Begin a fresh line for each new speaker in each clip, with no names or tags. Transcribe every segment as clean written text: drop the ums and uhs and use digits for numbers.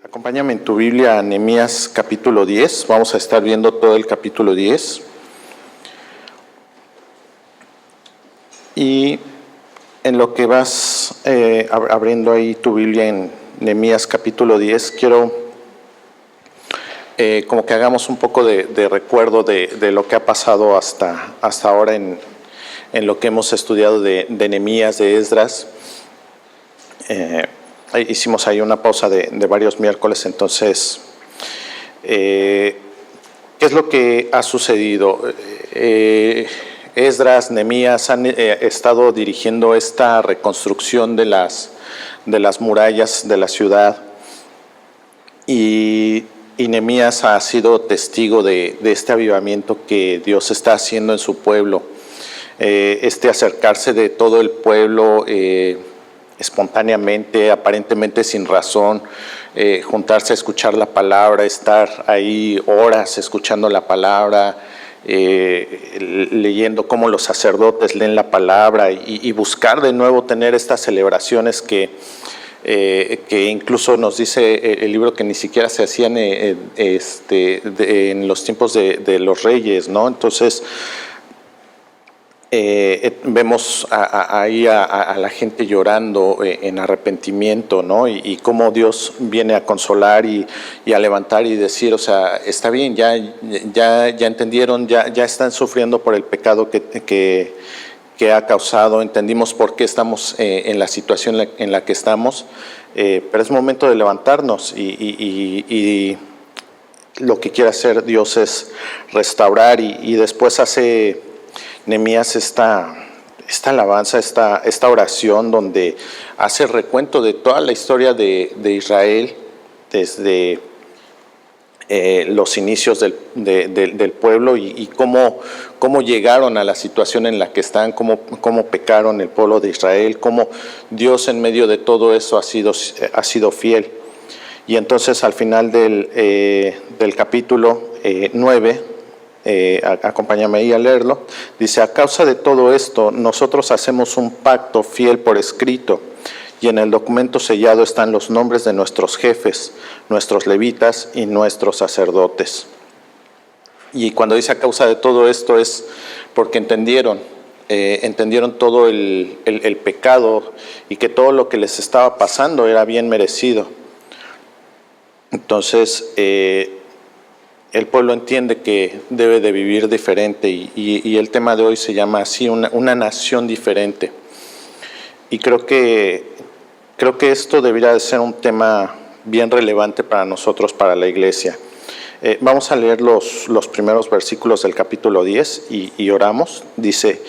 Acompáñame en tu Biblia a Nehemías capítulo 10, vamos a estar viendo todo el capítulo 10. Y en lo que vas abriendo ahí tu Biblia en Nehemías capítulo 10, quiero como que hagamos un poco de recuerdo de lo que ha pasado hasta ahora en lo que hemos estudiado de Nehemías, de Esdras. Hicimos ahí una pausa de varios miércoles, entonces, ¿qué es lo que ha sucedido? Esdras, Nehemías han estado dirigiendo esta reconstrucción de las murallas de la ciudad, y Nehemías ha sido testigo de este avivamiento que Dios está haciendo en su pueblo, acercarse de todo el pueblo espontáneamente, aparentemente sin razón, juntarse a escuchar la palabra, estar ahí horas escuchando la palabra, leyendo cómo los sacerdotes leen la palabra y buscar de nuevo tener estas celebraciones que incluso nos dice el libro que ni siquiera se hacían en los tiempos de los reyes, ¿no? Entonces, vemos ahí a la gente llorando en arrepentimiento, ¿no? Y cómo Dios viene a consolar y a levantar y decir, o sea, está bien, ya entendieron, ya están sufriendo por el pecado que ha causado, entendimos por qué estamos en la situación en la que estamos, pero es momento de levantarnos y lo que quiere hacer Dios es restaurar y después hace Nehemías esta alabanza, esta oración donde hace recuento de toda la historia de Israel desde los inicios del pueblo y cómo llegaron a la situación en la que están, cómo pecaron el pueblo de Israel, cómo Dios en medio de todo eso ha sido fiel. Y entonces al final del capítulo 9, acompáñame ahí a leerlo, dice: a causa de todo esto nosotros hacemos un pacto fiel por escrito, y en el documento sellado están los nombres de nuestros jefes, nuestros levitas y nuestros sacerdotes. Y cuando dice a causa de todo esto es porque entendieron todo el pecado y que todo lo que les estaba pasando era bien merecido. Entonces, el pueblo entiende que debe de vivir diferente y el tema de hoy se llama así, una nación diferente. Y creo que esto debería de ser un tema bien relevante para nosotros, para la iglesia. Vamos a leer los primeros versículos del capítulo 10 y oramos. Dice: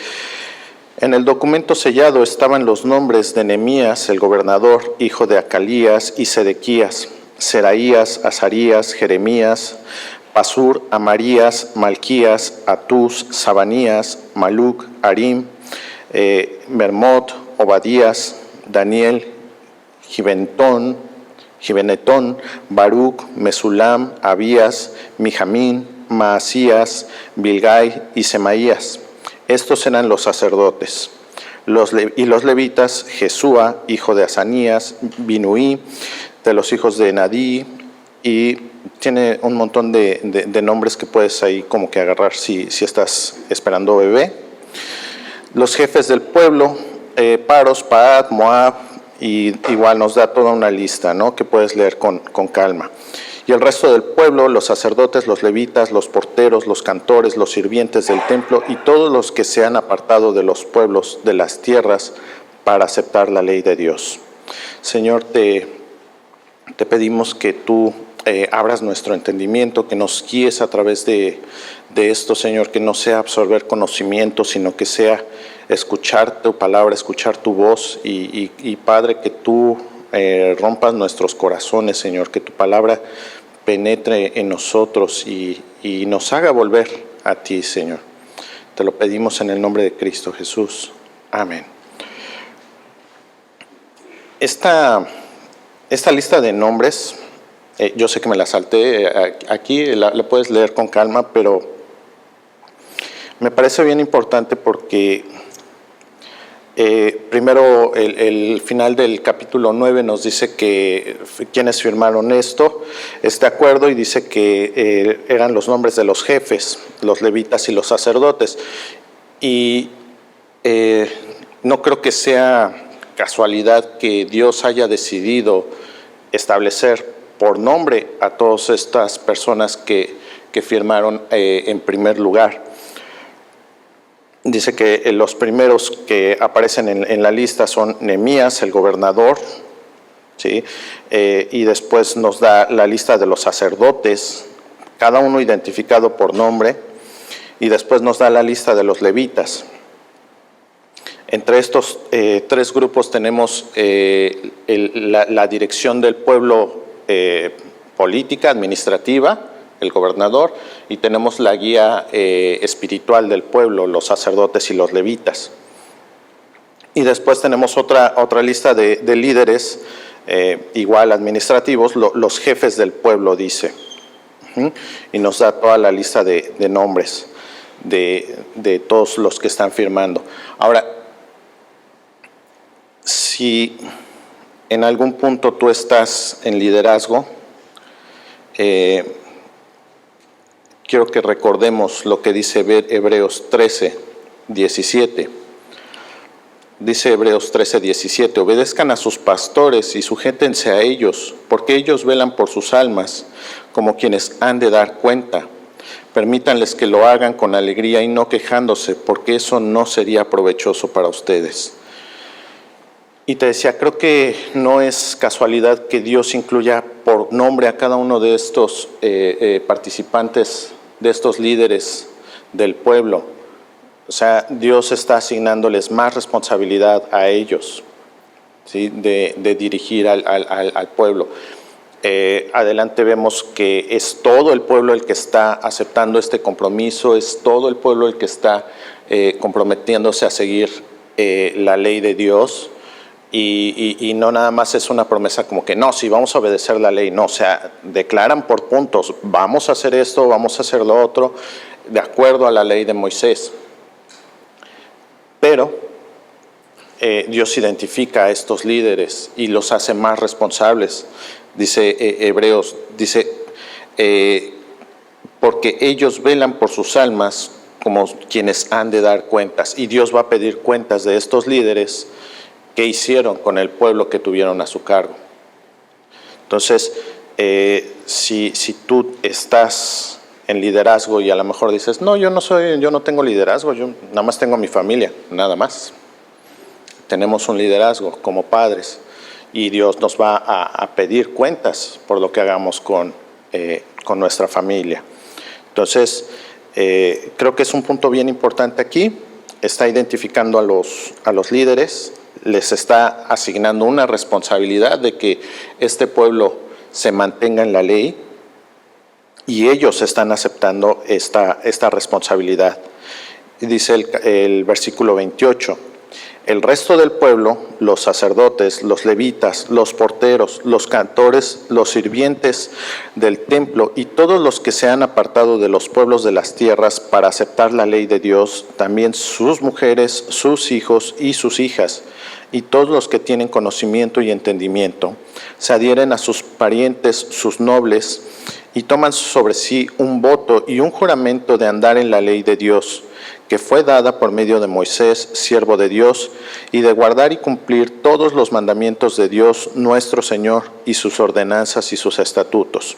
en el documento sellado estaban los nombres de Nehemías, el gobernador, hijo de Acalías, y Sedequías, Seraías, Azarías, Jeremías, Pasur, Amarías, Malquías, Atús, Sabanías, Maluc, Arim, Mermot, Obadías, Daniel, Gibenetón, Baruc, Mesulam, Abías, Mijamín, Maasías, Bilgai y Semaías. Estos eran los sacerdotes. Los levitas: Jesúa, hijo de Asanías, Binuí, de los hijos de Nadí, y tiene un montón de nombres que puedes ahí como que agarrar si estás esperando bebé. Los jefes del pueblo: Paros, Paad, Moab, y igual nos da toda una lista, ¿no?, que puedes leer con calma. Y el resto del pueblo: los sacerdotes, los levitas, los porteros, los cantores, los sirvientes del templo y todos los que se han apartado de los pueblos de las tierras para aceptar la ley de Dios. Señor, te pedimos que tú abras nuestro entendimiento, que nos guíes a través de esto, Señor, que no sea absorber conocimiento, sino que sea escuchar tu palabra, escuchar tu voz y Padre, que tú rompas nuestros corazones, Señor, que tu palabra penetre en nosotros y nos haga volver a ti, Señor. Te lo pedimos en el nombre de Cristo Jesús. Amén. Esta lista de nombres, yo sé que me la salté aquí, la puedes leer con calma, pero me parece bien importante porque Primero, el final del capítulo 9 nos dice que quienes firmaron este acuerdo, y dice que eran los nombres de los jefes, los levitas y los sacerdotes. Y no creo que sea casualidad que Dios haya decidido establecer por nombre a todas estas personas que firmaron en primer lugar. Dice que los primeros que aparecen en la lista son Nehemías, el gobernador, ¿sí? Y después nos da la lista de los sacerdotes, cada uno identificado por nombre, y después nos da la lista de los levitas. Entre estos tres grupos tenemos la dirección del pueblo política, administrativa, el gobernador, y tenemos la guía espiritual del pueblo, los sacerdotes y los levitas. Y después tenemos otra lista de líderes, igual administrativos, los jefes del pueblo, dice. Y nos da toda la lista de nombres de todos los que están firmando. Ahora, si en algún punto tú estás en liderazgo, quiero que recordemos lo que dice Hebreos 13, 17. Dice Hebreos 13, 17, obedezcan a sus pastores y sujétense a ellos, porque ellos velan por sus almas, como quienes han de dar cuenta. Permítanles que lo hagan con alegría y no quejándose, porque eso no sería provechoso para ustedes. Y te decía, creo que no es casualidad que Dios incluya por nombre a cada uno de estos participantes, de estos líderes del pueblo. O sea, Dios está asignándoles más responsabilidad a ellos, ¿sí? de dirigir al pueblo. Adelante vemos que es todo el pueblo el que está aceptando este compromiso, es todo el pueblo el que está comprometiéndose a seguir la ley de Dios. Y no nada más es una promesa como que no, sí, vamos a obedecer la ley, no, o sea, declaran por puntos, vamos a hacer esto, vamos a hacer lo otro, de acuerdo a la ley de Moisés. Pero Dios identifica a estos líderes y los hace más responsables. Dice Hebreos, dice, porque ellos velan por sus almas como quienes han de dar cuentas, y Dios va a pedir cuentas de estos líderes que hicieron con el pueblo que tuvieron a su cargo. Entonces, si tú estás en liderazgo y a lo mejor dices, no, yo no tengo liderazgo, yo nada más tengo a mi familia, nada más. Tenemos un liderazgo como padres y Dios nos va a pedir cuentas por lo que hagamos con nuestra familia. Entonces, creo que es un punto bien importante aquí. Está identificando a los líderes, les está asignando una responsabilidad de que este pueblo se mantenga en la ley y ellos están aceptando esta responsabilidad. Dice el versículo 28, el resto del pueblo, los sacerdotes, los levitas, los porteros, los cantores, los sirvientes del templo y todos los que se han apartado de los pueblos de las tierras para aceptar la ley de Dios, también sus mujeres, sus hijos y sus hijas, y todos los que tienen conocimiento y entendimiento, se adhieren a sus parientes, sus nobles, y toman sobre sí un voto y un juramento de andar en la ley de Dios, que fue dada por medio de Moisés, siervo de Dios, y de guardar y cumplir todos los mandamientos de Dios nuestro Señor, y sus ordenanzas y sus estatutos.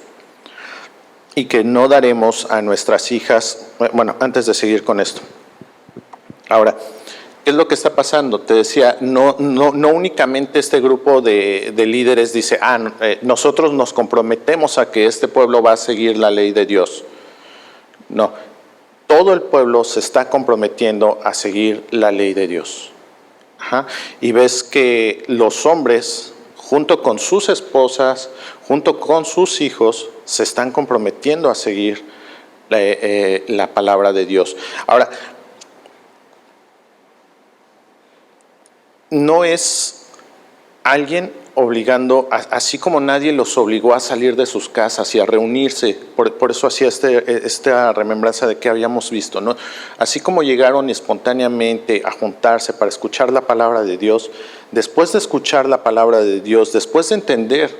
Y que no daremos a nuestras hijas, bueno, antes de seguir con esto. Ahora, ¿qué es lo que está pasando? Te decía, no únicamente este grupo de líderes dice, nosotros nos comprometemos a que este pueblo va a seguir la ley de Dios. No, todo el pueblo se está comprometiendo a seguir la ley de Dios. Ajá. Y ves que los hombres, junto con sus esposas, junto con sus hijos, se están comprometiendo a seguir la palabra de Dios. Ahora, no es alguien obligando, así como nadie los obligó a salir de sus casas y a reunirse, por eso hacía esta remembranza de que habíamos visto, ¿no? Así como llegaron espontáneamente a juntarse para escuchar la palabra de Dios, después de escuchar la palabra de Dios, después de entender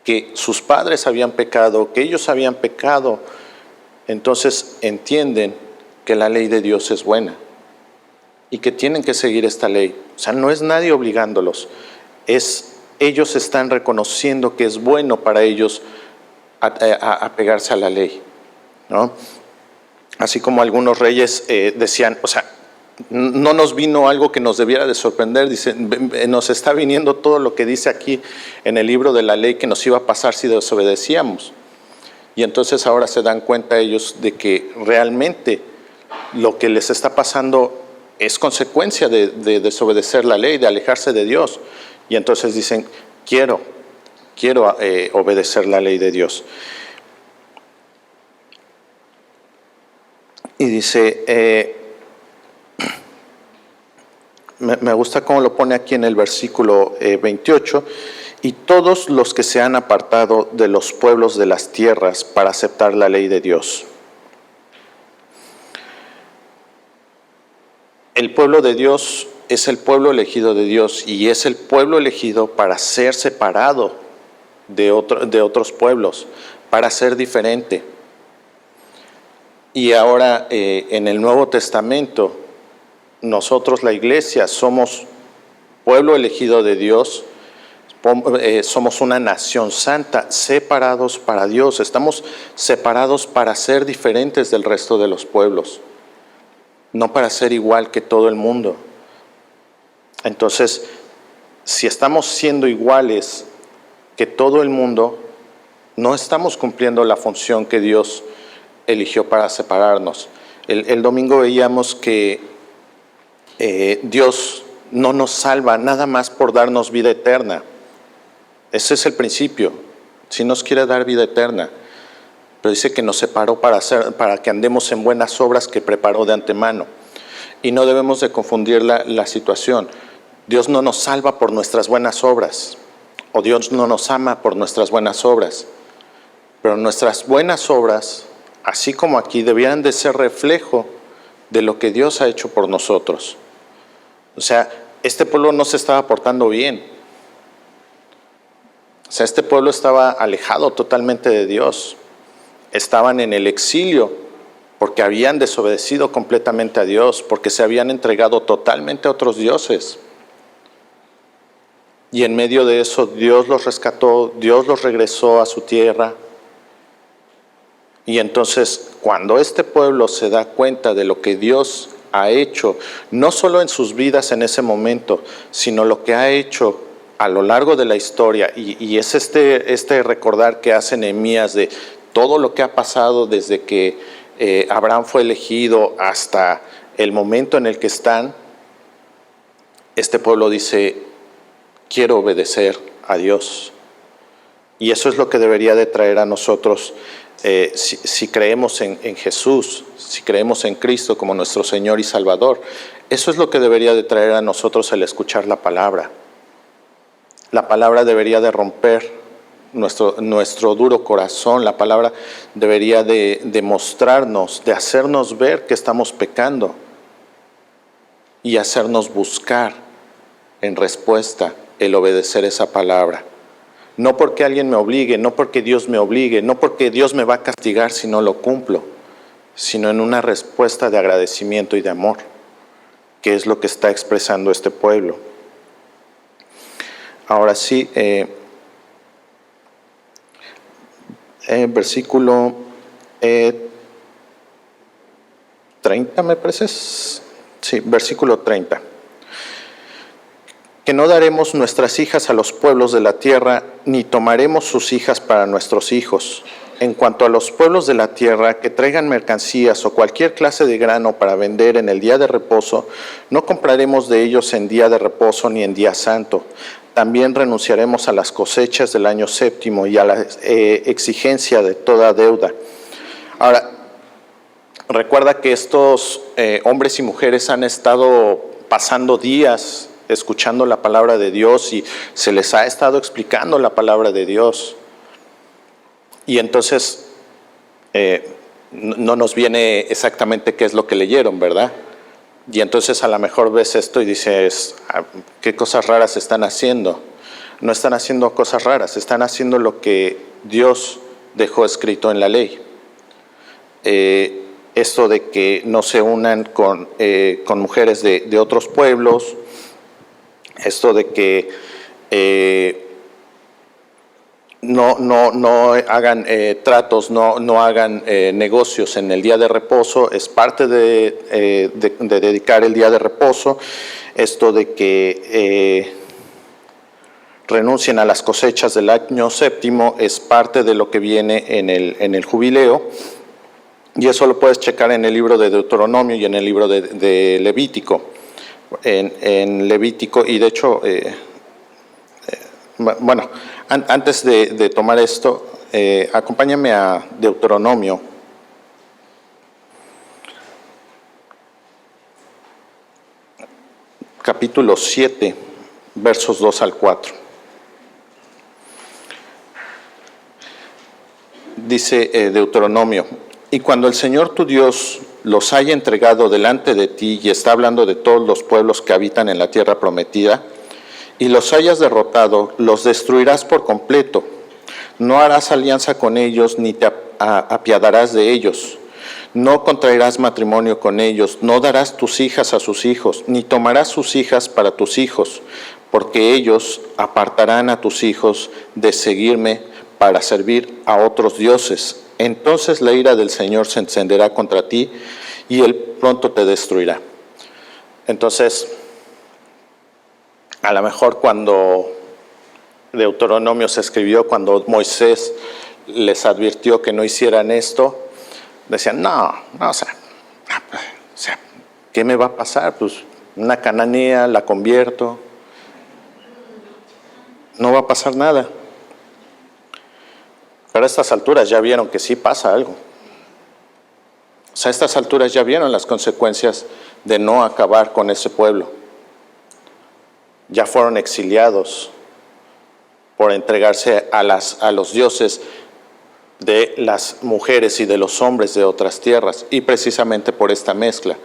que sus padres habían pecado, que ellos habían pecado, entonces entienden que la ley de Dios es buena y que tienen que seguir esta ley. O sea, no es nadie obligándolos, ellos están reconociendo que es bueno para ellos apegarse a la ley, ¿no? Así como algunos reyes decían, o sea, no nos vino algo que nos debiera de sorprender, dice, nos está viniendo todo lo que dice aquí en el libro de la ley que nos iba a pasar si desobedecíamos. Y entonces ahora se dan cuenta ellos de que realmente lo que les está pasando es consecuencia de desobedecer la ley, de alejarse de Dios. Y entonces dicen, quiero obedecer la ley de Dios. Y dice, me gusta cómo lo pone aquí en el versículo 28, y todos los que se han apartado de los pueblos de las tierras para aceptar la ley de Dios. El pueblo de Dios es el pueblo elegido de Dios y es el pueblo elegido para ser separado de otros pueblos, para ser diferente. Y ahora en el Nuevo Testamento, nosotros la iglesia somos pueblo elegido de Dios, somos una nación santa, separados para Dios, estamos separados para ser diferentes del resto de los pueblos, no para ser igual que todo el mundo. Entonces, si estamos siendo iguales que todo el mundo, no estamos cumpliendo la función que Dios eligió para separarnos. El domingo veíamos que Dios no nos salva nada más por darnos vida eterna. Ese es el principio. Sí nos quiere dar vida eterna, pero dice que nos separó para que andemos en buenas obras que preparó de antemano. Y no debemos de confundir la situación. Dios no nos salva por nuestras buenas obras, o Dios no nos ama por nuestras buenas obras, pero nuestras buenas obras, así como aquí, debieran de ser reflejo de lo que Dios ha hecho por nosotros. O sea, este pueblo no se estaba portando bien. O sea, este pueblo estaba alejado totalmente de Dios. Estaban en el exilio porque habían desobedecido completamente a Dios, porque se habían entregado totalmente a otros dioses. Y en medio de eso Dios los rescató, Dios los regresó a su tierra. Y entonces cuando este pueblo se da cuenta de lo que Dios ha hecho, no solo en sus vidas en ese momento, sino lo que ha hecho a lo largo de la historia, y es este recordar que hace Nehemías de todo lo que ha pasado desde que Abraham fue elegido hasta el momento en el que están, este pueblo dice, quiero obedecer a Dios. Y eso es lo que debería de traer a nosotros, si creemos en Jesús, si creemos en Cristo como nuestro Señor y Salvador. Eso es lo que debería de traer a nosotros el escuchar la palabra. La palabra debería de romper nuestro duro corazón. La palabra debería de mostrarnos, de hacernos ver que estamos pecando y hacernos buscar en respuesta el obedecer esa palabra. No porque alguien me obligue, no porque Dios me obligue, no porque Dios me va a castigar si no lo cumplo, sino en una respuesta de agradecimiento y de amor, que es lo que está expresando este pueblo. Ahora sí, versículo 30, me parece. Sí, versículo 30. Que no daremos nuestras hijas a los pueblos de la tierra, ni tomaremos sus hijas para nuestros hijos. En cuanto a los pueblos de la tierra que traigan mercancías o cualquier clase de grano para vender en el día de reposo, no compraremos de ellos en día de reposo ni en día santo. También renunciaremos a las cosechas del año séptimo y a la exigencia de toda deuda. Ahora, recuerda que estos hombres y mujeres han estado pasando días escuchando la palabra de Dios y se les ha estado explicando la palabra de Dios. Y entonces no nos viene exactamente qué es lo que leyeron, ¿verdad? Y entonces a lo mejor ves esto y dices, ¿qué cosas raras están haciendo? No están haciendo cosas raras, están haciendo lo que Dios dejó escrito en la ley. Esto de que no se unan con mujeres de otros pueblos, esto de que no hagan tratos, no hagan negocios en el día de reposo, es parte de dedicar el día de reposo. Esto de que renuncien a las cosechas del año séptimo es parte de lo que viene en el jubileo, y eso lo puedes checar en el libro de Deuteronomio y en el libro de Levítico. En Levítico, y de hecho, bueno, antes de tomar esto, acompáñame a Deuteronomio, capítulo 7, versos 2 al 4. Dice Deuteronomio: y cuando el Señor tu Dios los haya entregado delante de ti, y está hablando de todos los pueblos que habitan en la tierra prometida, y los hayas derrotado, los destruirás por completo. No harás alianza con ellos, ni te apiadarás de ellos. No contraerás matrimonio con ellos, no darás tus hijas a sus hijos, ni tomarás sus hijas para tus hijos, porque ellos apartarán a tus hijos de seguirme para servir a otros dioses. Entonces la ira del Señor se encenderá contra ti y Él pronto te destruirá. Entonces, a lo mejor cuando Deuteronomio se escribió, cuando Moisés les advirtió que no hicieran esto, decían, no, o sea, ¿qué me va a pasar? Pues una cananea, la convierto, no va a pasar nada. Pero a estas alturas ya vieron que sí pasa algo. O sea, a estas alturas ya vieron las consecuencias de no acabar con ese pueblo. Ya fueron exiliados por entregarse a los dioses de las mujeres y de los hombres de otras tierras, y precisamente por esta mezcla.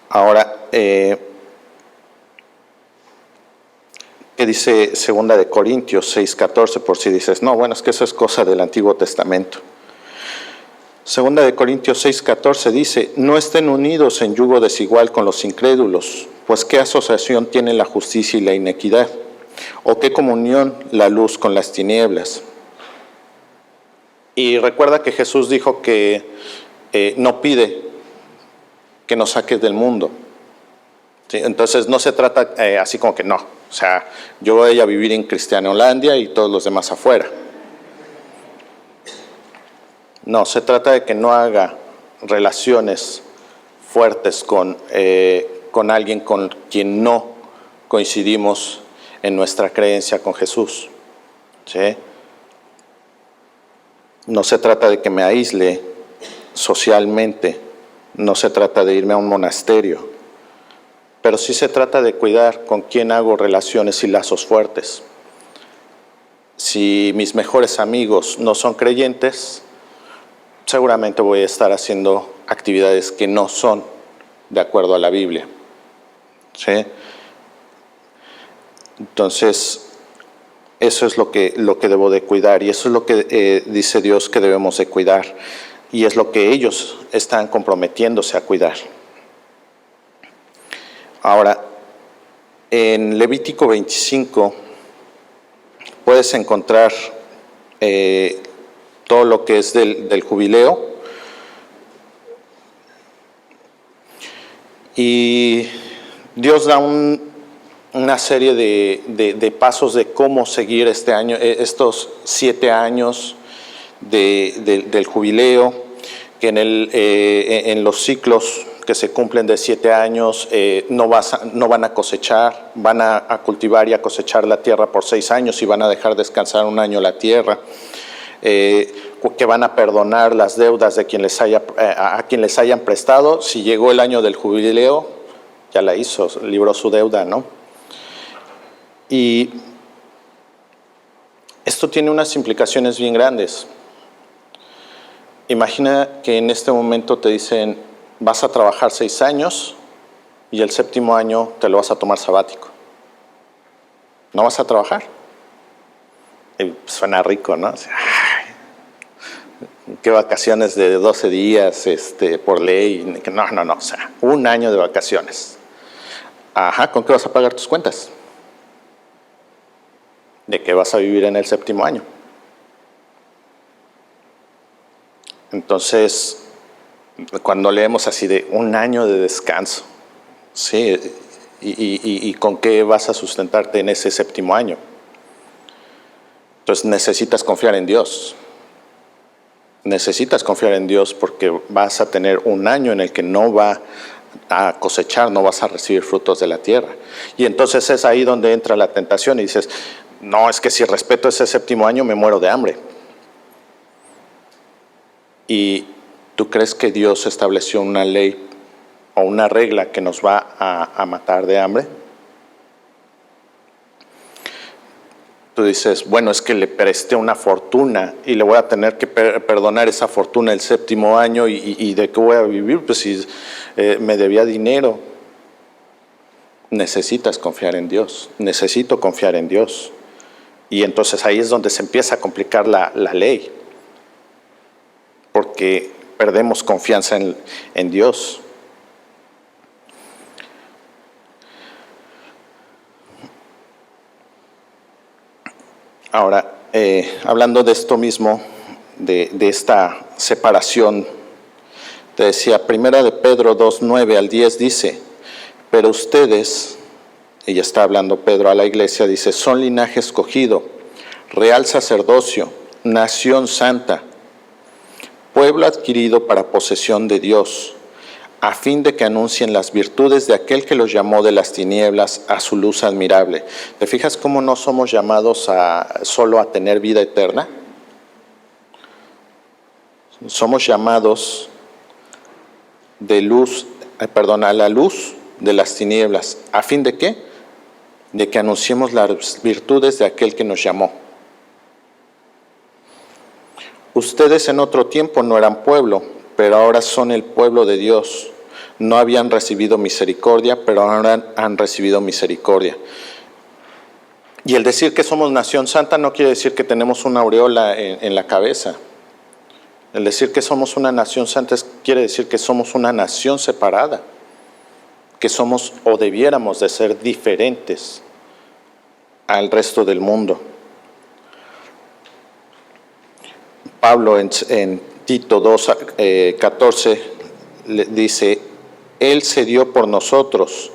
Ahora, ¿qué dice 2 de Corintios 6:14? Por si dices, no, bueno, es que eso es cosa del Antiguo Testamento. 2 de Corintios 6:14 dice, no estén unidos en yugo desigual con los incrédulos, pues qué asociación tiene la justicia y la inequidad, o qué comunión la luz con las tinieblas. Y recuerda que Jesús dijo que no pide que nos saques del mundo. ¿Sí? Entonces no se trata así como que no, o sea, yo voy a vivir en Cristianolandia y todos los demás afuera. No, se trata de que no haga relaciones fuertes con alguien con quien no coincidimos en nuestra creencia con Jesús. ¿Sí? No se trata de que me aísle socialmente, no se trata de irme a un monasterio, pero sí se trata de cuidar con quién hago relaciones y lazos fuertes. Si mis mejores amigos no son creyentes, seguramente voy a estar haciendo actividades que no son de acuerdo a la Biblia. ¿Sí? Entonces, eso es lo que debo de cuidar, y eso es lo que dice Dios que debemos de cuidar, y es lo que ellos están comprometiéndose a cuidar. Ahora, en Levítico 25 puedes encontrar todo lo que es del jubileo, y Dios da una serie de pasos de cómo seguir este año, estos 7 años del jubileo, que en los ciclos que se cumplen de 7 años no van a cosechar, van a cultivar y a cosechar la tierra por 6 años y van a dejar descansar 1 año la tierra. Que van a perdonar las deudas de a quien les hayan prestado. Si llegó el año del jubileo, ya la hizo, libró su deuda, ¿no? Y esto tiene unas implicaciones bien grandes. Imagina que en este momento te dicen, vas a trabajar 6 años y el 7º año te lo vas a tomar sabático. ¿No vas a trabajar? Y suena rico, ¿no? Ay, ¿qué vacaciones de 12 días por ley? No, o sea, 1 año de vacaciones. Ajá, ¿con qué vas a pagar tus cuentas? ¿De qué vas a vivir en el 7º año? Entonces, cuando leemos así de 1 año de descanso, ¿sí? ¿Y con qué vas a sustentarte en ese 7º año? Entonces necesitas confiar en Dios. Necesitas confiar en Dios porque vas a tener 1 año en el que no va a cosechar, no vas a recibir frutos de la tierra. Y entonces es ahí donde entra la tentación y dices, no, es que si respeto ese 7º año me muero de hambre. ¿Y tú crees que Dios estableció una ley o una regla que nos va a matar de hambre? Tú dices, bueno, es que le presté una fortuna y le voy a tener que perdonar esa fortuna el 7º año y ¿de qué voy a vivir? Pues si me debía dinero. Necesitas confiar en Dios, necesito confiar en Dios. Y entonces ahí es donde se empieza a complicar la ley, porque perdemos confianza en Dios. Ahora, hablando de esto mismo, de esta separación, te decía, 1 de Pedro 2:9 al 10 dice, pero ustedes, y ya está hablando Pedro a la iglesia, dice, son linaje escogido, real sacerdocio, nación santa, pueblo adquirido para posesión de Dios, a fin de que anuncien las virtudes de aquel que los llamó de las tinieblas a su luz admirable. ¿Te fijas cómo no somos llamados solo a tener vida eterna? Somos llamados a la luz de las tinieblas. ¿A fin de qué? De que anunciemos las virtudes de aquel que nos llamó. Ustedes en otro tiempo no eran pueblo, pero ahora son el pueblo de Dios. No habían recibido misericordia, pero ahora han recibido misericordia. Y el decir que somos nación santa no quiere decir que tenemos una aureola en la cabeza. El decir que somos una nación santa quiere decir que somos una nación separada, que somos o debiéramos de ser diferentes al resto del mundo. Pablo en Tito 2:14 dice, Él se dio por nosotros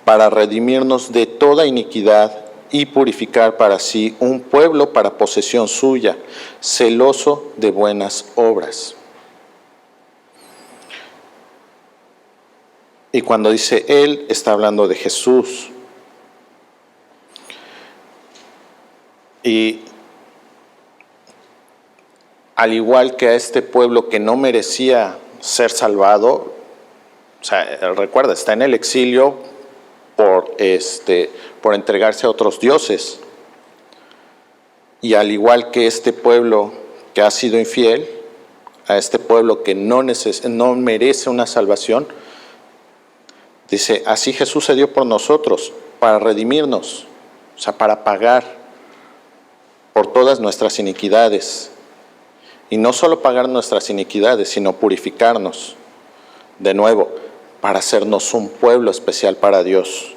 para redimirnos de toda iniquidad y purificar para sí un pueblo para posesión suya, celoso de buenas obras. Y cuando dice Él, está hablando de Jesús. Y al igual que a este pueblo que no merecía ser salvado, o sea, recuerda, está en el exilio por entregarse a otros dioses. Y al igual que este pueblo que ha sido infiel, a este pueblo que no merece una salvación, dice, así Jesús se dio por nosotros, para redimirnos, o sea, para pagar por todas nuestras iniquidades. Y no solo pagar nuestras iniquidades, sino purificarnos de nuevo para hacernos un pueblo especial para Dios.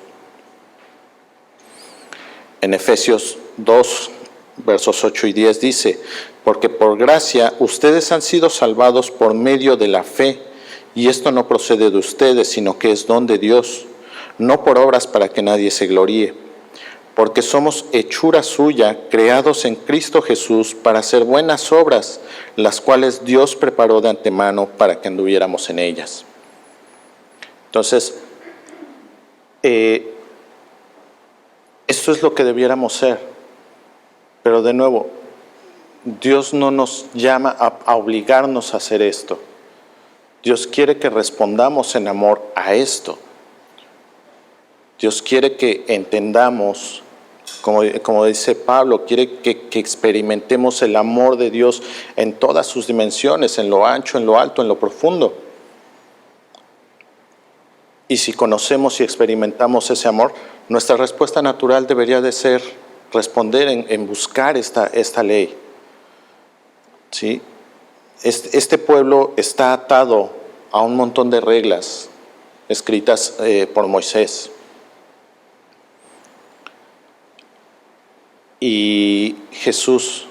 En Efesios 2, versos 8 y 10 dice, porque por gracia ustedes han sido salvados por medio de la fe, y esto no procede de ustedes, sino que es don de Dios, no por obras para que nadie se gloríe. Porque somos hechura suya, creados en Cristo Jesús para hacer buenas obras, las cuales Dios preparó de antemano para que anduviéramos en ellas. Entonces, esto es lo que debiéramos ser. Pero de nuevo, Dios no nos llama a obligarnos a hacer esto. Dios quiere que respondamos en amor a esto. Dios quiere que entendamos, como dice Pablo, quiere que experimentemos el amor de Dios en todas sus dimensiones, en lo ancho, en lo alto, en lo profundo. Y si conocemos y experimentamos ese amor, nuestra respuesta natural debería de ser responder en buscar esta ley. ¿Sí? Este pueblo está atado a un montón de reglas escritas por Moisés. Y Jesús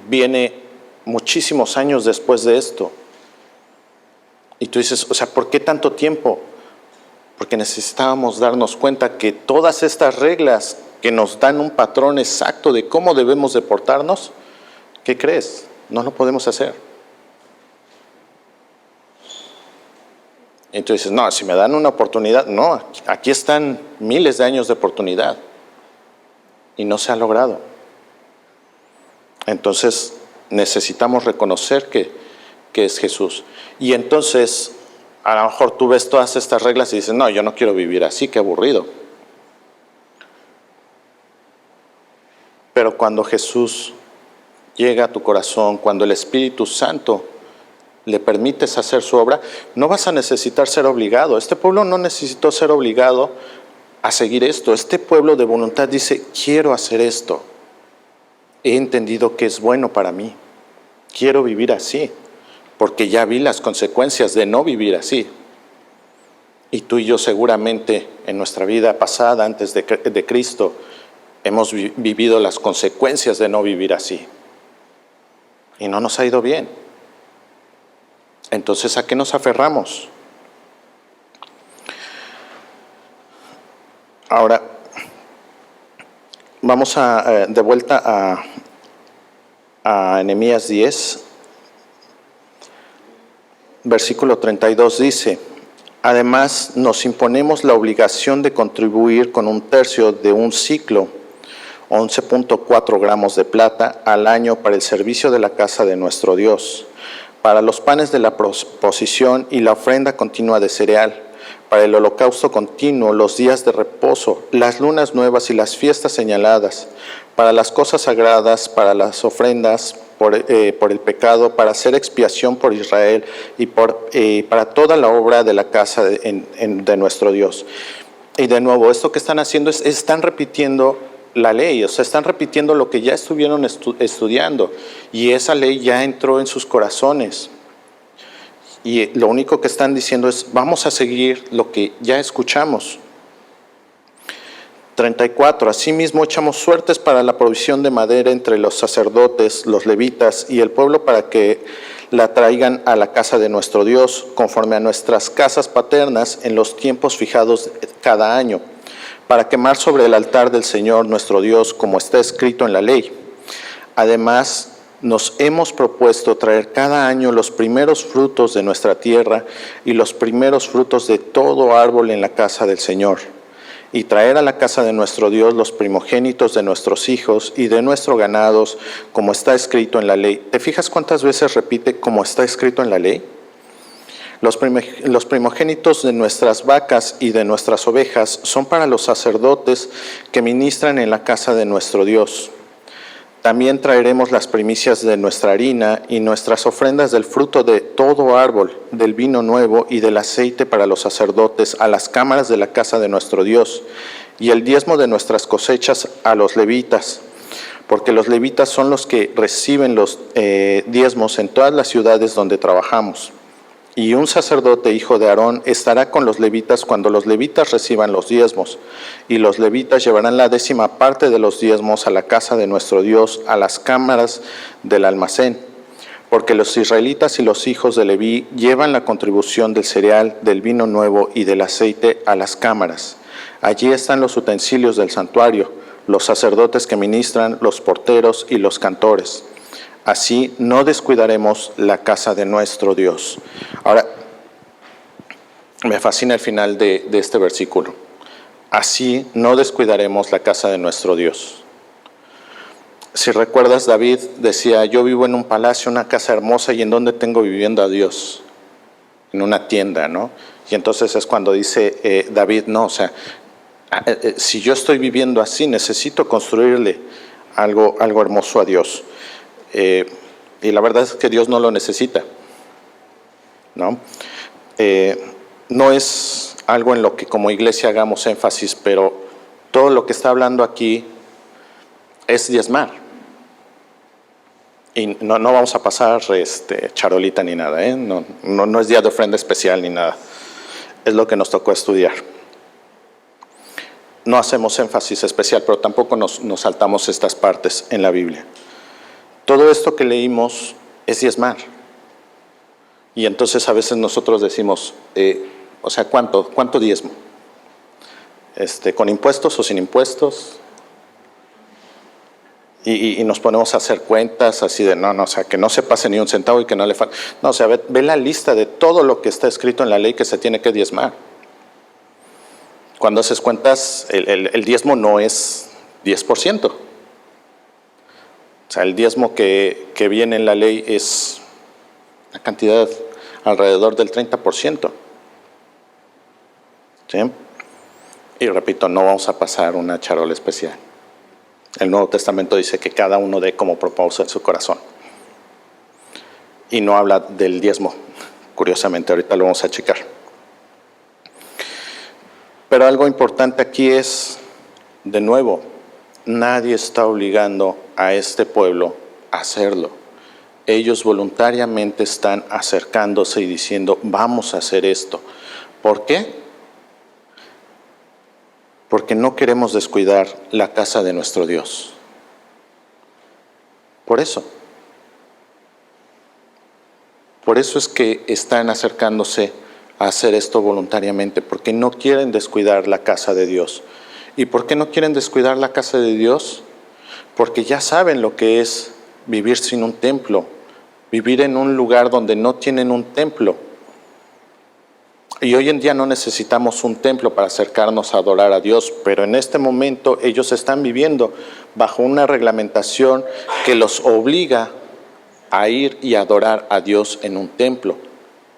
viene muchísimos años después de esto. Y tú dices, o sea, ¿por qué tanto tiempo? Porque necesitábamos darnos cuenta que todas estas reglas que nos dan un patrón exacto de cómo debemos de portarnos, ¿qué crees? No lo podemos hacer. Entonces, no, si me dan una oportunidad, no, aquí están miles de años de oportunidad y no se ha logrado. Entonces, necesitamos reconocer que es Jesús. Y entonces, a lo mejor tú ves todas estas reglas y dices, no, yo no quiero vivir así, qué aburrido. Pero cuando Jesús llega a tu corazón, cuando el Espíritu Santo le permites hacer su obra, no vas a necesitar ser obligado. Este pueblo no necesitó ser obligado a seguir esto. Este pueblo de voluntad dice, quiero hacer esto. He entendido que es bueno para mí. Quiero vivir así, porque ya vi las consecuencias de no vivir así. Y tú y yo seguramente en nuestra vida pasada, antes de Cristo, hemos vivido las consecuencias de no vivir así. Y no nos ha ido bien. Entonces, ¿a qué nos aferramos? Ahora, vamos de vuelta a Nehemías 10, versículo 32 dice, además nos imponemos la obligación de contribuir con 1/3 de un siclo, 11.4 gramos de plata al año para el servicio de la casa de nuestro Dios, para los panes de la proposición y la ofrenda continua de cereal, para el holocausto continuo, los días de reposo, las lunas nuevas y las fiestas señaladas, para las cosas sagradas, para las ofrendas por el pecado, para hacer expiación por Israel y para toda la obra de la casa de nuestro Dios. Y de nuevo, esto que están haciendo es están repitiendo la ley, o sea, están repitiendo lo que ya estuvieron estudiando, y esa ley ya entró en sus corazones. Y lo único que están diciendo es, vamos a seguir lo que ya escuchamos. 34. Asimismo echamos suertes para la provisión de madera entre los sacerdotes, los levitas y el pueblo para que la traigan a la casa de nuestro Dios, conforme a nuestras casas paternas en los tiempos fijados cada año, para quemar sobre el altar del Señor nuestro Dios, como está escrito en la ley. Además, nos hemos propuesto traer cada año los primeros frutos de nuestra tierra y los primeros frutos de todo árbol en la casa del Señor, y traer a la casa de nuestro Dios los primogénitos de nuestros hijos y de nuestros ganados, como está escrito en la ley. ¿Te fijas cuántas veces repite como está escrito en la ley? Los primogénitos de nuestras vacas y de nuestras ovejas son para los sacerdotes que ministran en la casa de nuestro Dios. También traeremos las primicias de nuestra harina y nuestras ofrendas del fruto de todo árbol, del vino nuevo y del aceite para los sacerdotes a las cámaras de la casa de nuestro Dios, y el diezmo de nuestras cosechas a los levitas, porque los levitas son los que reciben los diezmos en todas las ciudades donde trabajamos. Y un sacerdote, hijo de Aarón, estará con los levitas cuando los levitas reciban los diezmos. Y los levitas llevarán la 10ª parte de los diezmos a la casa de nuestro Dios, a las cámaras del almacén. Porque los israelitas y los hijos de Leví llevan la contribución del cereal, del vino nuevo y del aceite a las cámaras. Allí están los utensilios del santuario, los sacerdotes que ministran, los porteros y los cantores. Así no descuidaremos la casa de nuestro Dios. Ahora, me fascina el final de este versículo. Así no descuidaremos la casa de nuestro Dios. Si recuerdas, David decía, yo vivo en un palacio, una casa hermosa, ¿y en dónde tengo viviendo a Dios? En una tienda, ¿no? Y entonces es cuando dice David, no, o sea, si yo estoy viviendo así, necesito construirle algo hermoso a Dios. Y la verdad es que Dios no lo necesita, ¿no? No es algo en lo que como iglesia hagamos énfasis, pero todo lo que está hablando aquí es diezmar. Y no vamos a pasar charolita ni nada, ¿eh? No es día de ofrenda especial ni nada. Es lo que nos tocó estudiar. No hacemos énfasis especial, pero tampoco nos saltamos estas partes en la Biblia. Todo esto que leímos es diezmar. Y entonces a veces nosotros decimos, o sea, ¿cuánto diezmo? ¿Con impuestos o sin impuestos? Y nos ponemos a hacer cuentas así de, no, o sea, que no se pase ni un centavo y que no le falte. No, o sea, ve la lista de todo lo que está escrito en la ley que se tiene que diezmar. Cuando haces cuentas, el diezmo no es 10%. O sea, el diezmo que viene en la ley es una cantidad alrededor del 30%. ¿Sí? Y repito, no vamos a pasar una charola especial. El Nuevo Testamento dice que cada uno dé como propósito en su corazón. Y no habla del diezmo, curiosamente, ahorita lo vamos a checar. Pero algo importante aquí es, de nuevo, nadie está obligando a este pueblo a hacerlo. Ellos voluntariamente están acercándose y diciendo, vamos a hacer esto. ¿Por qué? Porque no queremos descuidar la casa de nuestro Dios. Por eso. Por eso es que están acercándose a hacer esto voluntariamente, porque no quieren descuidar la casa de Dios. ¿Y por qué no quieren descuidar la casa de Dios? Porque ya saben lo que es vivir sin un templo, vivir en un lugar donde no tienen un templo. Y hoy en día no necesitamos un templo para acercarnos a adorar a Dios, pero en este momento ellos están viviendo bajo una reglamentación que los obliga a ir y adorar a Dios en un templo,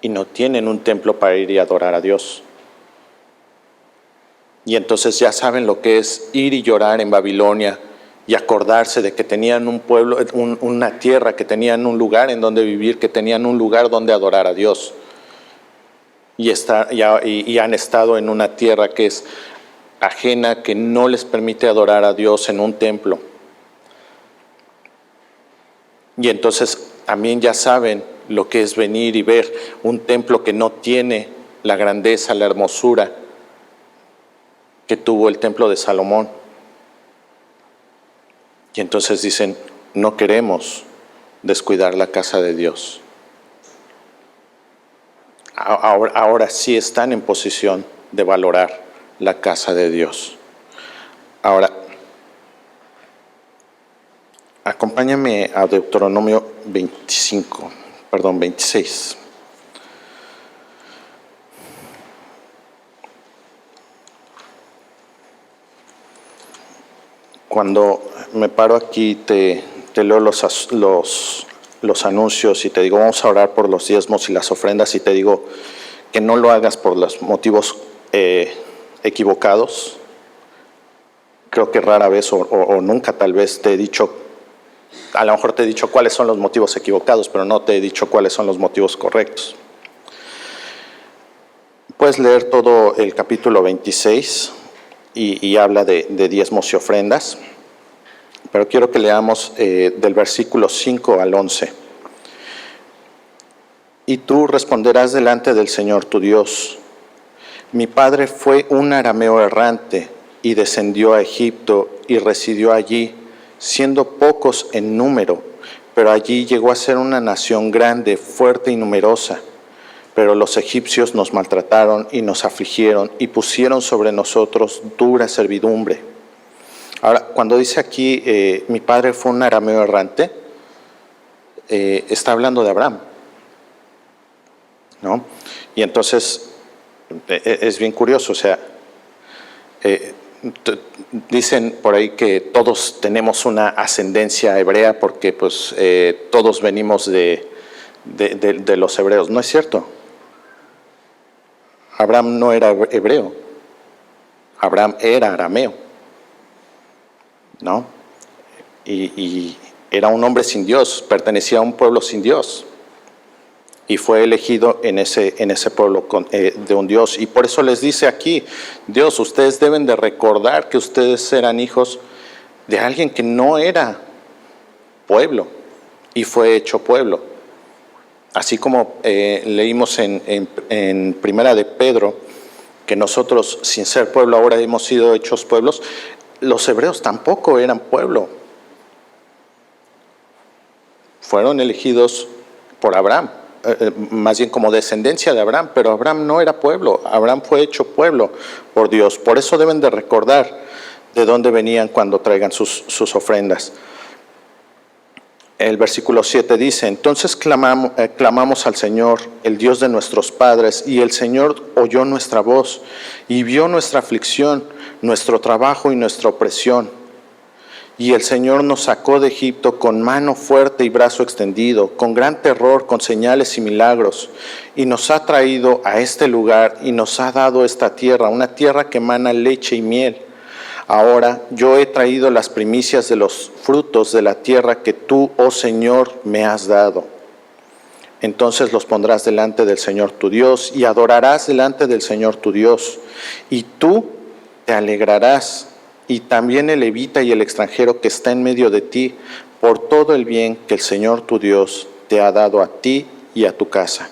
y no tienen un templo para ir y adorar a Dios. Y entonces ya saben lo que es ir y llorar en Babilonia y acordarse de que tenían un pueblo, una tierra, que tenían un lugar en donde vivir, que tenían un lugar donde adorar a Dios. Y han estado en una tierra que es ajena, que no les permite adorar a Dios en un templo. Y entonces también ya saben lo que es venir y ver un templo que no tiene la grandeza, la hermosura que tuvo el templo de Salomón. Y entonces dicen, no queremos descuidar la casa de Dios. Ahora sí están en posición de valorar la casa de Dios. Ahora, acompáñame a Deuteronomio 26. Cuando me paro aquí te leo los anuncios y te digo, vamos a orar por los diezmos y las ofrendas, y te digo que no lo hagas por los motivos equivocados. Creo que rara vez o nunca tal vez te he dicho, a lo mejor te he dicho cuáles son los motivos equivocados, pero no te he dicho cuáles son los motivos correctos. Puedes leer todo el capítulo 26 y habla de diezmos y ofrendas. Pero quiero que leamos del versículo 5 al 11. Y tú responderás delante del Señor tu Dios: mi padre fue un arameo errante y descendió a Egipto y residió allí, siendo pocos en número, pero allí llegó a ser una nación grande, fuerte y numerosa. Pero los egipcios nos maltrataron y nos afligieron y pusieron sobre nosotros dura servidumbre. Ahora, cuando dice aquí, mi padre fue un arameo errante, está hablando de Abraham, ¿no? Y entonces, es bien curioso, o sea, dicen por ahí que todos tenemos una ascendencia hebrea porque pues todos venimos de los hebreos. No es cierto. Abraham no era hebreo, Abraham era arameo, ¿no? Y era un hombre sin Dios, pertenecía a un pueblo sin Dios. Y fue elegido en ese pueblo de un Dios. Y por eso les dice aquí, Dios, ustedes deben de recordar que ustedes eran hijos de alguien que no era pueblo y fue hecho pueblo. Así como leímos en Primera de Pedro, que nosotros sin ser pueblo ahora hemos sido hechos pueblos, los hebreos tampoco eran pueblo. Fueron elegidos por Abraham, más bien como descendencia de Abraham, pero Abraham no era pueblo, Abraham fue hecho pueblo por Dios. Por eso deben de recordar de dónde venían cuando traigan sus ofrendas. El versículo 7 dice, entonces clamamos al Señor, el Dios de nuestros padres, y el Señor oyó nuestra voz y vio nuestra aflicción, nuestro trabajo y nuestra opresión. Y el Señor nos sacó de Egipto con mano fuerte y brazo extendido, con gran terror, con señales y milagros, y nos ha traído a este lugar y nos ha dado esta tierra, una tierra que emana leche y miel. Ahora yo he traído las primicias de los frutos de la tierra que tú, oh Señor, me has dado. Entonces los pondrás delante del Señor tu Dios y adorarás delante del Señor tu Dios, y tú te alegrarás, y también el levita y el extranjero que está en medio de ti, por todo el bien que el Señor tu Dios te ha dado a ti y a tu casa.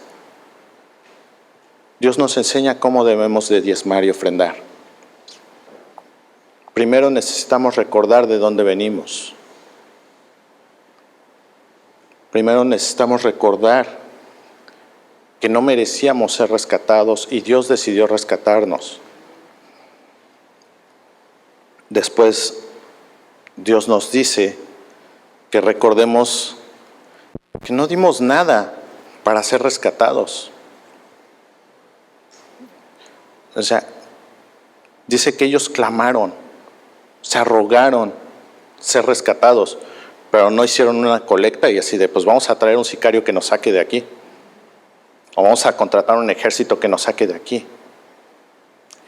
Dios nos enseña cómo debemos de diezmar y ofrendar. Primero necesitamos recordar de dónde venimos. Primero necesitamos recordar que no merecíamos ser rescatados y Dios decidió rescatarnos. Después, Dios nos dice que recordemos que no dimos nada para ser rescatados. O sea, dice que ellos clamaron, se arrogaron ser rescatados, pero no hicieron una colecta y así de, pues vamos a traer un sicario que nos saque de aquí, o vamos a contratar un ejército que nos saque de aquí.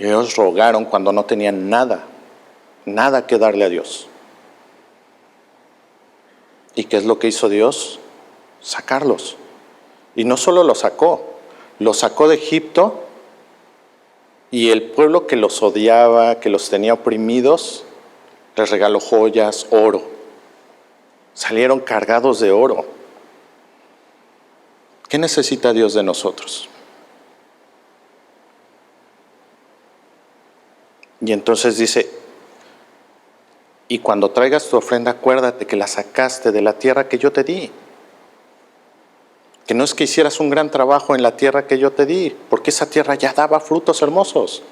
Y ellos rogaron cuando no tenían nada que darle a Dios. ¿Y qué es lo que hizo Dios? Sacarlos. Y no solo los sacó de Egipto, y el pueblo que los odiaba, que los tenía oprimidos, les regaló joyas, oro. Salieron cargados de oro. ¿Qué necesita Dios de nosotros? Y entonces dice, y cuando traigas tu ofrenda, acuérdate que la sacaste de la tierra que yo te di. Que no es que hicieras un gran trabajo en la tierra que yo te di, porque esa tierra ya daba frutos hermosos.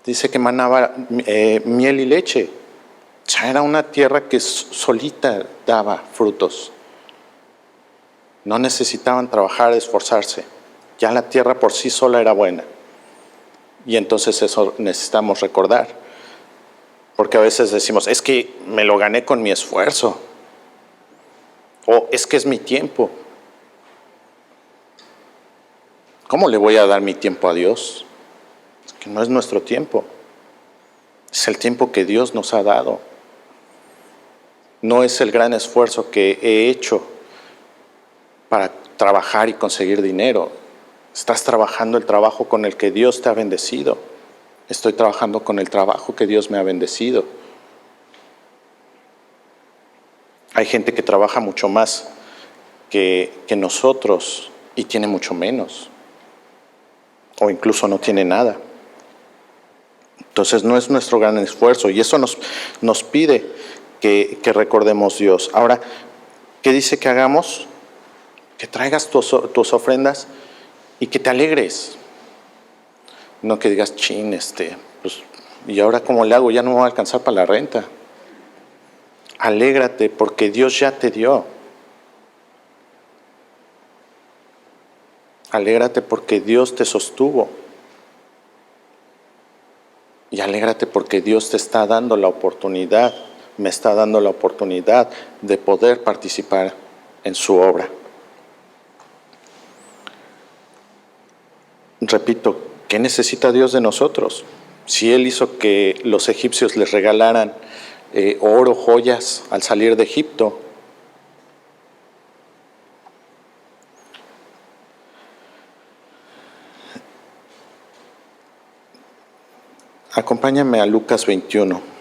Dice que manaba miel y leche. Ya era una tierra que solita daba frutos. No necesitaban trabajar, esforzarse. Ya la tierra por sí sola era buena. Y entonces eso necesitamos recordar. Porque a veces decimos, es que me lo gané con mi esfuerzo. O es que es mi tiempo. ¿Cómo le voy a dar mi tiempo a Dios? Es que no es nuestro tiempo. Es el tiempo que Dios nos ha dado. No es el gran esfuerzo que he hecho para trabajar y conseguir dinero. Estás trabajando el trabajo con el que Dios te ha bendecido. Estoy trabajando con el trabajo que Dios me ha bendecido. Hay gente que trabaja mucho más que nosotros y tiene mucho menos. O incluso no tiene nada. Entonces no es nuestro gran esfuerzo y eso nos pide que recordemos Dios. Ahora, ¿qué dice que hagamos? Que traigas tus ofrendas y que te alegres. No que digas, chin, pues, ¿y ahora cómo le hago? Ya no me va a alcanzar para la renta. Alégrate porque Dios ya te dio. Alégrate porque Dios te sostuvo. Y alégrate porque Dios te está dando la oportunidad, me está dando la oportunidad de poder participar en su obra. repito, ¿qué necesita Dios de nosotros? Si Él hizo que los egipcios les regalaran oro, joyas al salir de Egipto. Acompáñame a Lucas 21.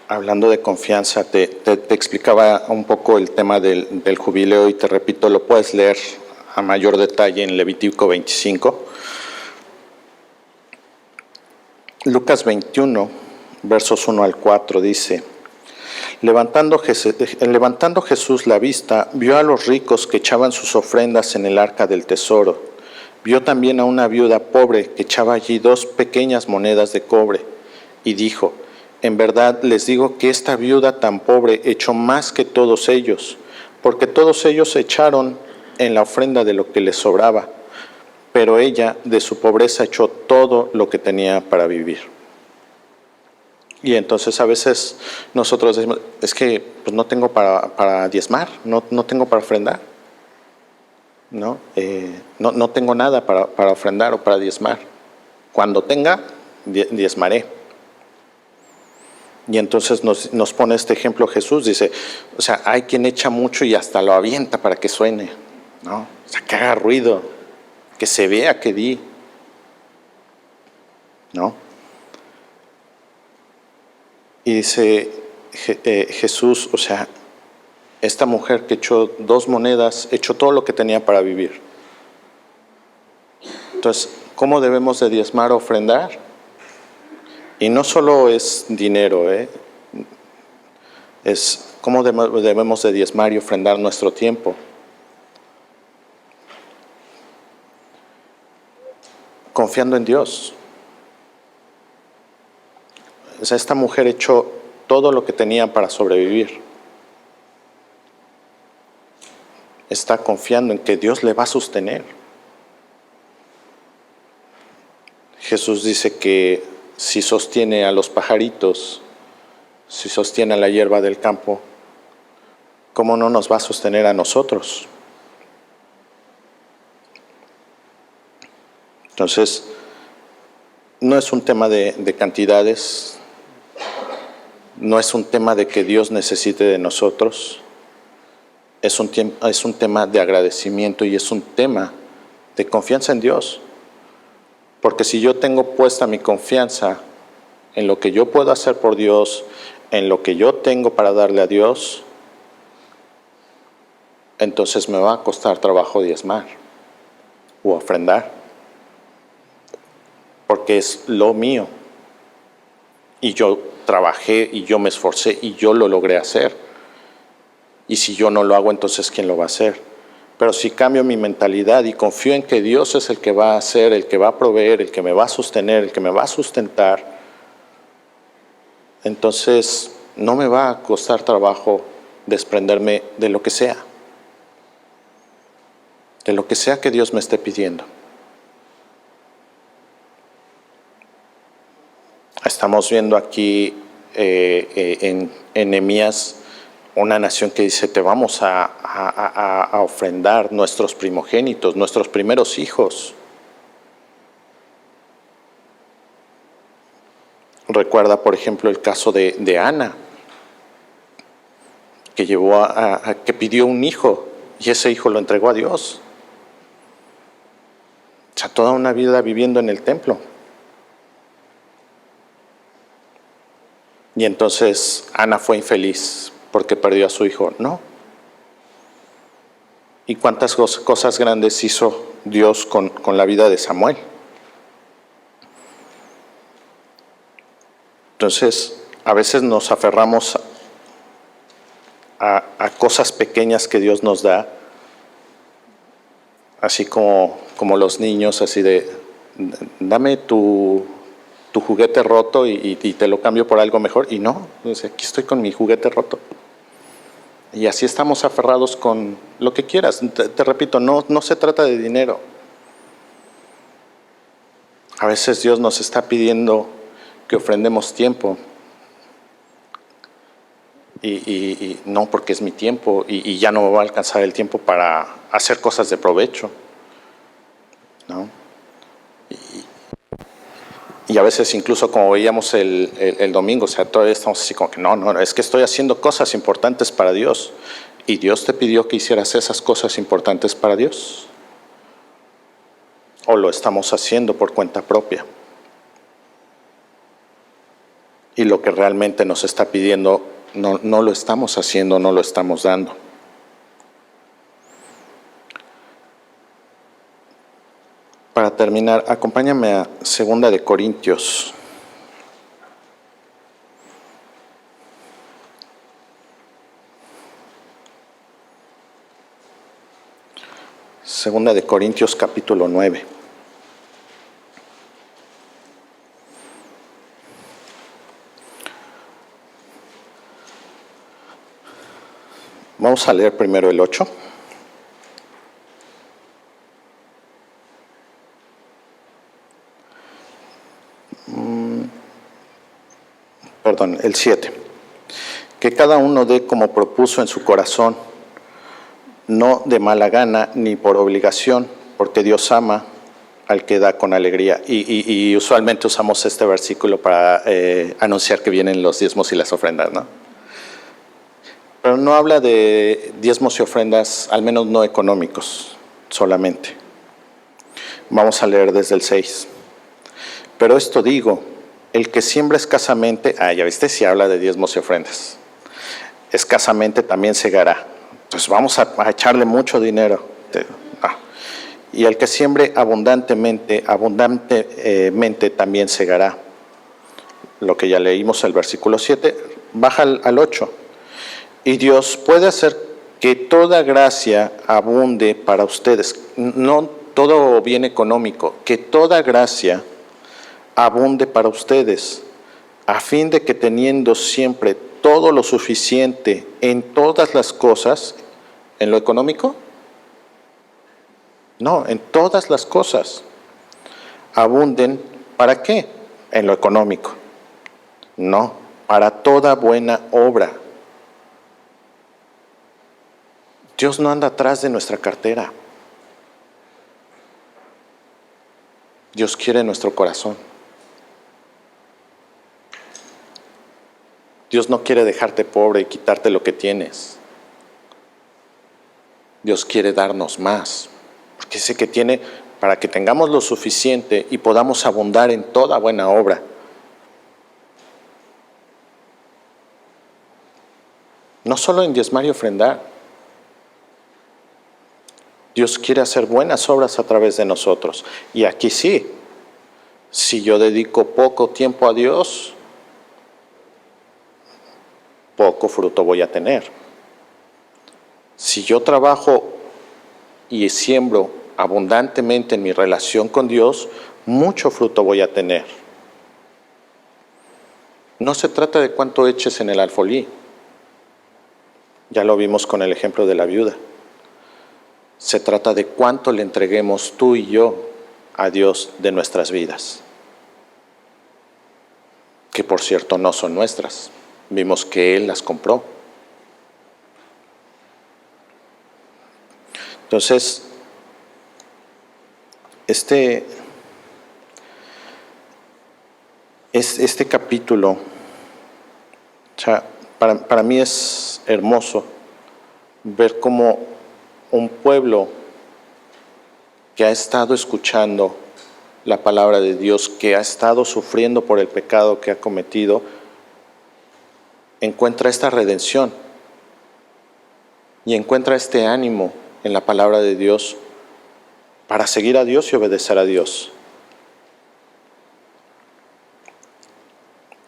Hablando de confianza, te explicaba un poco el tema del jubileo y te repito, lo puedes leer a mayor detalle en Levítico 25. Lucas 21, versos 1 al 4 dice: Levantando Jesús la vista, vio a los ricos que echaban sus ofrendas en el arca del tesoro. Vio también a una viuda pobre que echaba allí 2 pequeñas monedas de cobre, y dijo: En verdad les digo que esta viuda tan pobre echó más que todos ellos, porque todos ellos echaron en la ofrenda de lo que les sobraba, pero ella de su pobreza echó todo lo que tenía para vivir. Y entonces a veces nosotros decimos, es que pues no tengo para diezmar, no tengo para ofrendar, ¿no? No tengo nada para ofrendar o para diezmar. Cuando tenga, diezmaré. Y entonces nos pone este ejemplo Jesús, dice, o sea, hay quien echa mucho y hasta lo avienta para que suene, ¿no? O sea, que haga ruido, que se vea que di, ¿no? Y dice Jesús, o sea, esta mujer que echó 2 monedas, echó todo lo que tenía para vivir. Entonces, ¿cómo debemos de diezmar o ofrendar? Y no solo es dinero, es cómo debemos de diezmar y ofrendar nuestro tiempo. Confiando en Dios. O sea, esta mujer echó todo lo que tenía para sobrevivir. Está confiando en que Dios le va a sostener. Jesús dice que si sostiene a los pajaritos, si sostiene a la hierba del campo, ¿cómo no nos va a sostener a nosotros? Entonces, no es un tema de cantidades, no es un tema de que Dios necesite de nosotros, es un tema de agradecimiento y es un tema de confianza en Dios. Porque si yo tengo puesta mi confianza en lo que yo puedo hacer por Dios, en lo que yo tengo para darle a Dios, entonces me va a costar trabajo diezmar o ofrendar, porque es lo mío. Y yo trabajé y yo me esforcé y yo lo logré hacer. Y si yo no lo hago, entonces ¿quién lo va a hacer? Pero si cambio mi mentalidad y confío en que Dios es el que va a hacer, el que va a proveer, el que me va a sostener, el que me va a sustentar, entonces no me va a costar trabajo desprenderme de lo que sea que Dios me esté pidiendo. Estamos viendo aquí en Nehemías una nación que dice, te vamos a ofrendar nuestros primogénitos, nuestros primeros hijos. Recuerda, por ejemplo, el caso de Ana, que que pidió un hijo y ese hijo lo entregó a Dios. O sea, toda una vida viviendo en el templo. Y entonces Ana fue infeliz porque perdió a su hijo. No. ¿Y cuántas cosas grandes hizo Dios con la vida de Samuel? Entonces, a veces nos aferramos a cosas pequeñas que Dios nos da, así como los niños, así de, dame tu juguete roto y te lo cambio por algo mejor. Y no, aquí estoy con mi juguete roto. Y así estamos aferrados con lo que quieras. Te repito, no se trata de dinero. A veces Dios nos está pidiendo que ofrendemos tiempo. Y no, porque es mi tiempo y ya no me va a alcanzar el tiempo para hacer cosas de provecho, ¿no? Y a veces incluso como veíamos el domingo, o sea, todavía estamos así como que no, es que estoy haciendo cosas importantes para Dios. ¿Y Dios te pidió que hicieras esas cosas importantes para Dios? ¿O lo estamos haciendo por cuenta propia? Y lo que realmente nos está pidiendo no lo estamos haciendo, no lo estamos dando. Para terminar, acompáñame a 2 de Corintios. Segunda de Corintios capítulo 9. Vamos a leer primero el 8. Perdón, el 7. Que cada uno dé como propuso en su corazón, no de mala gana ni por obligación, porque Dios ama al que da con alegría. Y usualmente usamos este versículo para anunciar que vienen los diezmos y las ofrendas, ¿no? Pero no habla de diezmos y ofrendas, al menos no económicos, solamente. Vamos a leer desde el 6. Pero esto digo, el que siembra escasamente, ya viste, si habla de diezmos y ofrendas, escasamente también segará. Pues vamos a echarle mucho dinero. Y el que siembre abundantemente también segará. Lo que ya leímos el versículo 7, baja al 8. Y Dios puede hacer que toda gracia abunde para ustedes, no todo bien económico, que toda gracia abunde para ustedes, a fin de que teniendo siempre todo lo suficiente en todas las cosas, ¿en lo económico? No, en todas las cosas, abunden, ¿para qué? En lo económico. No, para toda buena obra. Dios no anda atrás de nuestra cartera. Dios quiere nuestro corazón. Dios no quiere dejarte pobre y quitarte lo que tienes. Dios quiere darnos más, porque dice que tiene para que tengamos lo suficiente y podamos abundar en toda buena obra. No solo en diezmar y ofrendar. Dios quiere hacer buenas obras a través de nosotros. Y aquí sí, si yo dedico poco tiempo a Dios, poco fruto voy a tener. Si yo trabajo y siembro abundantemente en mi relación con Dios, mucho fruto voy a tener. No se trata de cuánto eches en el alfolí. Ya lo vimos con el ejemplo de la viuda. Se trata de cuánto le entreguemos tú y yo a Dios de nuestras vidas, que por cierto no son nuestras. Vimos que Él las compró. Entonces, este capítulo, o sea, para mí es hermoso ver cómo un pueblo que ha estado escuchando la palabra de Dios, que ha estado sufriendo por el pecado que ha cometido, encuentra esta redención y encuentra este ánimo en la palabra de Dios para seguir a Dios y obedecer a Dios.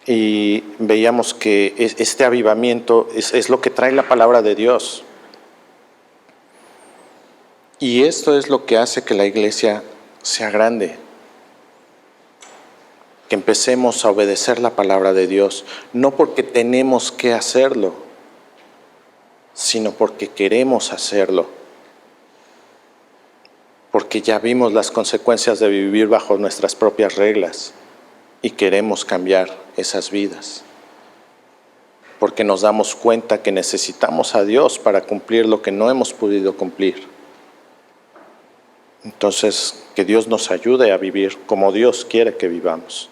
Y veíamos que este avivamiento es lo que trae la palabra de Dios. Y esto es lo que hace que la iglesia sea grande. Que empecemos a obedecer la palabra de Dios, no porque tenemos que hacerlo, sino porque queremos hacerlo, porque ya vimos las consecuencias de vivir bajo nuestras propias reglas y queremos cambiar esas vidas, porque nos damos cuenta que necesitamos a Dios para cumplir lo que no hemos podido cumplir. Entonces, que Dios nos ayude a vivir como Dios quiere que vivamos.